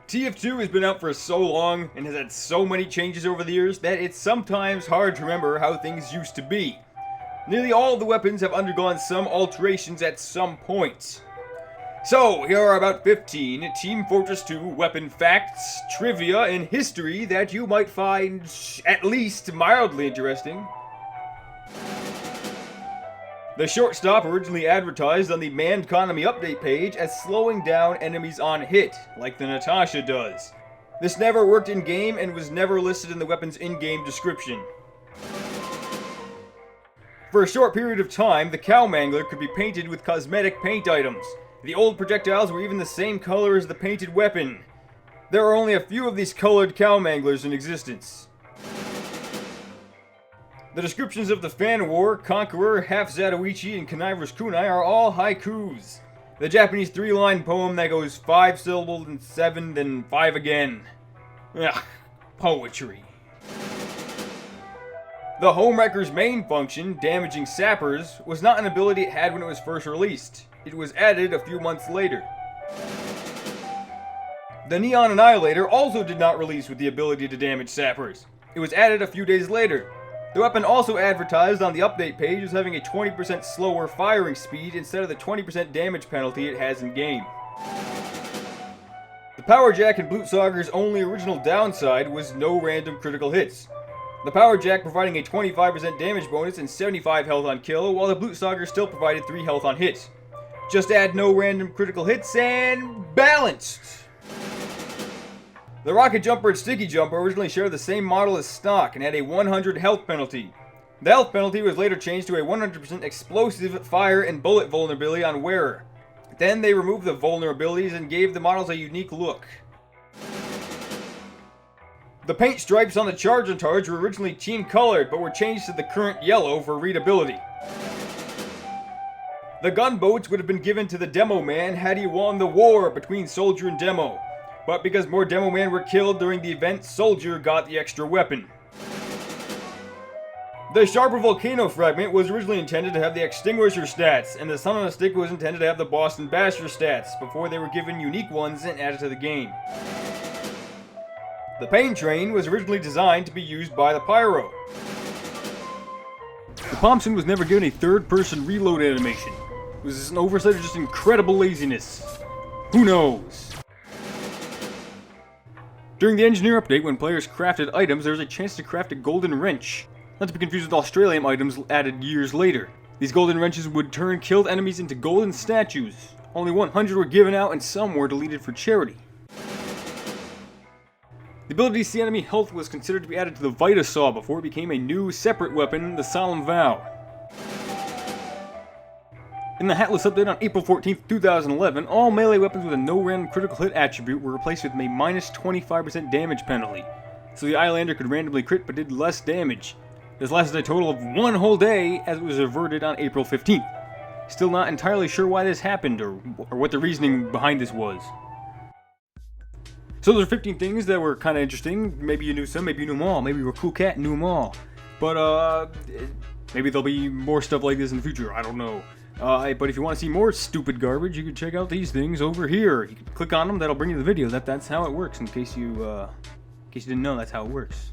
TF2 has been out for so long and has had so many changes over the years that it's sometimes hard to remember how things used to be. Nearly all of the weapons have undergone some alterations at some point. So, here are about 15 Team Fortress 2 weapon facts, trivia, and history that you might find at least mildly interesting. The shortstop originally advertised on the Mann-Conomy update page as slowing down enemies on hit, like the Natasha does. This never worked in-game and was never listed in the weapon's in-game description. For a short period of time, the Cow Mangler could be painted with cosmetic paint items. The old projectiles were even the same color as the painted weapon. There are only a few of these colored Cow Manglers in existence. The descriptions of the Fan War, Conqueror, Half-Zatoichi, and Conniver's Kunai are all haikus. The Japanese 3-line poem that goes 5 syllables and 7, then 5 again. Ugh, poetry. The Homewrecker's main function, damaging sappers, was not an ability it had when it was first released. It was added a few months later. The Neon Annihilator also did not release with the ability to damage sappers. It was added a few days later. The weapon also advertised on the update page as having a 20% slower firing speed instead of the 20% damage penalty it has in-game. The Power Jack and Blutsauger's only original downside was no random critical hits. The Power Jack providing a 25% damage bonus and 75 health on kill, while the Blutsauger still provided 3 health on hit. Just add no random critical hits and balanced! The Rocket Jumper and Sticky Jumper originally shared the same model as stock and had a 100 health penalty. The health penalty was later changed to a 100% explosive fire and bullet vulnerability on wearer. Then they removed the vulnerabilities and gave the models a unique look. The paint stripes on the Charge and Targe were originally team colored but were changed to the current yellow for readability. The gunboats would have been given to the Demo Man had he won the war between Soldier and Demo. But because more Demo Men were killed during the event, Soldier got the extra weapon. The Sharper Volcano Fragment was originally intended to have the Extinguisher stats, and the Sun on a Stick was intended to have the Boston Basher stats, before they were given unique ones and added to the game. The Pain Train was originally designed to be used by the Pyro. The Thompson was never given a third-person reload animation. Was this an oversight or just incredible laziness? Who knows? During the Engineer update, when players crafted items, there was a chance to craft a golden wrench. Not to be confused with Australian items added years later. These golden wrenches would turn killed enemies into golden statues. Only 100 were given out and some were deleted for charity. The ability to see enemy health was considered to be added to the VITA saw before it became a new, separate weapon, the Solemn Vow. In the Hatless update on April 14th, 2011, all melee weapons with a no random critical hit attribute were replaced with a minus 25% damage penalty, so the Islander could randomly crit but did less damage. This lasted a total of 1 whole day, as it was reverted on April 15th. Still not entirely sure why this happened, or what the reasoning behind this was. So those are 15 things that were kind of interesting. Maybe you knew some, maybe you knew them all, maybe you were a cool cat and knew them all. But, maybe there'll be more stuff like this in the future, I don't know. But if you want to see more stupid garbage, you can check out these things over here. You can click on them, that'll bring you the video. That's how it works, in case you didn't know that's how it works.